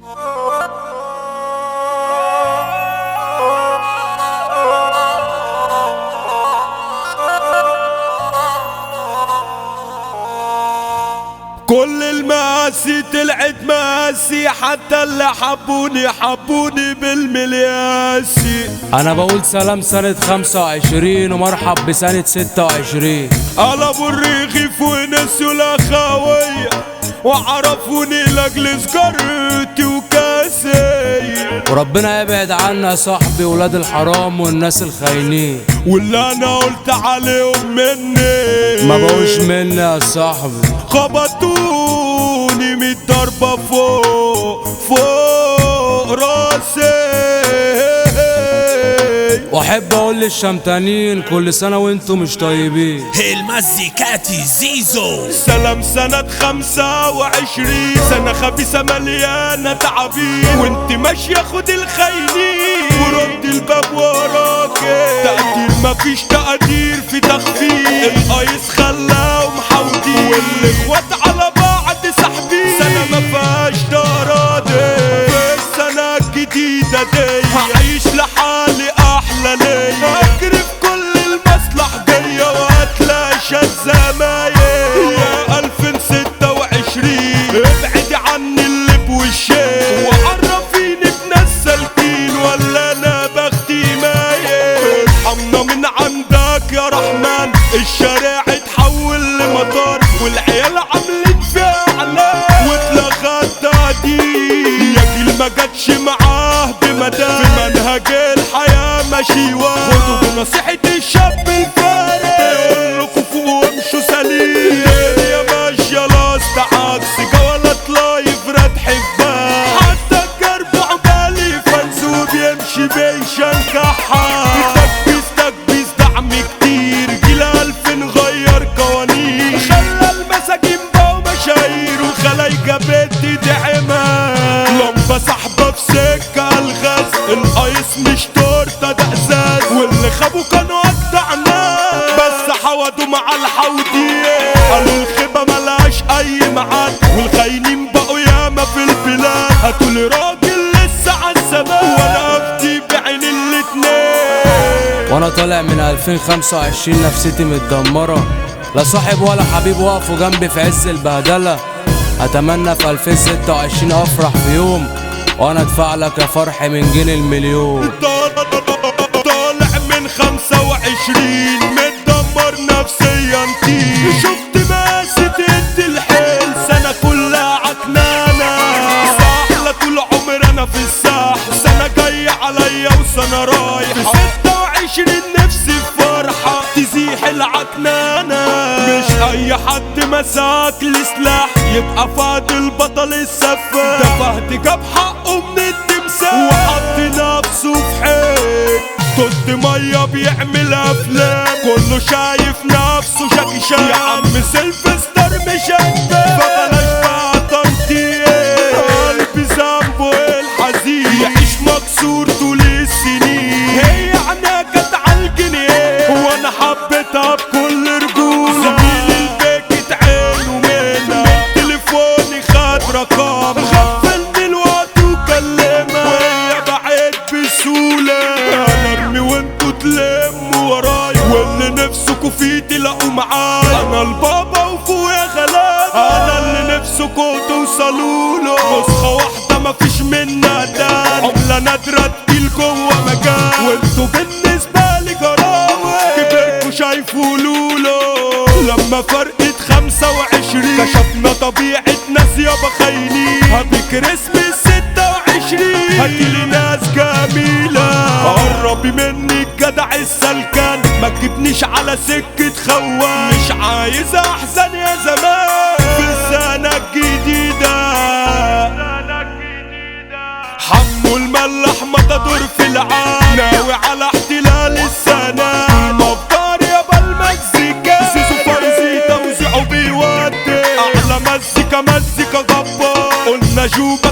كل المآسي طلعت مآسي، حتى اللي حبوني بالملياسي. انا بقول سلام سنة 25 ومرحب بسنة 26. قلبوا الرغيف ونسوا الاخوية، وعرفوني لاجل سجارتي وكاسي. وربنا يبعد عنا يا صاحبي ولاد الحرام والناس الخاينين، واللي انا قلت عليهم مني ما بقوش مني يا صاحبي. خبطوني 100 ضربة فوق راسي. واحب اقول للشمتانين كل سنة وانتم مش طيبين. المزيكاتي زيزو. سلام سنة 25 سنة خبيثة مليانة تعابين، وانت ماشية خد الخاينين ورد الباب وراكي. تقدير مفيش تقدير في تخفيف، القايس خلاهم محاوطين، والاخوات على بعض ساحبين. سنة مفيهاش تراضي، في السنة الجديدة دي هعيش لحالي احلى ليا. اجري في كل المصلح جاية وهتلاشى الزمايل. يا 2026 ابعدي عني اللي بوشين، وعرفيني بناس سالكين ولا انا بختي مايل. ارحمنا من عندك يا رحمن، الشارع اتحول لمطار والعيال عاملين فيها اعلام، واتلغى التهديد. يا جيل ما جاتش معاه بمدام، في منهج الحياة ماشي واحد. خدوا بنصيحة الشاب الفارق، يقول لكم فوق وامشوا سليم. الدنيا ماشية لاست عكس جولات لايف ردح في بال، حتى الجرب عقبالي فانزو بيمشي بيشنكحها. تكبيس دعم كتير، جيل 2000 غير قوانين، خلى المساجين بقوا مشاهير وخلايجة بتدعمها. لمبة سحبة في سكة الغاز، القايس مش تورتة ده ازاز، واللي خابوا كانوا اجدع ناس بس حودوا مع الحودية. قالوا الخيبة ملهاش اي ميعاد، والخاينين بقوا ياما في البلاد. هاتولي راجل لسه عالثبات وانا افتي بعين الاتنين. وانا طالع من 2025 نفسيتي متدمرة، لا صاحب ولا حبيب وقفوا جنبي في عز البهدلة. اتمنى في 2026 افرح في يوم وانا ادفع لك يا فرحي من جنيه المليون. طالع من 25 متدمر نفسيا كتير، شفت ماسة الحيل سنة كلها عكنانة. ساحلة طول عمر انا في الساحل، سنة جاية عليا وسنة رايحة. في 26 نفسي في فرحة تزيح العكنانة. مش اي حد مساك لسلاح يبقى فاضل بطل السفاح. ده فهد جاب حقه من التمساح وحط نفسه في حيط. توت مية بيعمل افلام، كله شايف نفسه جاكي شان. يا عم سيلفستر مش انت، فبلاش بقى تنطيق. قلبي ذنبه الحزين يعيش مكسور طول السنين. هي عينيها كانت عالجنيه وانا حبيتها بكل رجولة. زميلي الباكت عينه منها، من تليفوني خد رقم، غفلني الوقت وكلمها وهي بعيد بسهولة. انا ارمي وانتوا تلموا ورايا، واللي نفسكوا فيه تلاقوا معايا. انا البابا وفوقيا غلابة، انا اللي نفسكوا توصلوا له. نسخة واحدة مفيش منها تاني، عملة نادرة تجيل جوا مكان، وانتوا بالنسبة لي جراوي كبركوا شايفوا لولو. لما فرقت 25 كشفنا طبيعة ناس يابا خاينين. هابي كريسمس 26 هاتيلي ناس جميلة. قربي مني الجدع السلكان، ما تجيبنيش على سكة خوان. مش عايز احزن يا زمان في السنة الجديدة. حمو الملح متدور في العالم، ناوي على احتلال السنة. مفطار يابا المزيكا، زيزو فرزي توزيعه بيودي. اعلى مزيكا جبار، قلنا جوب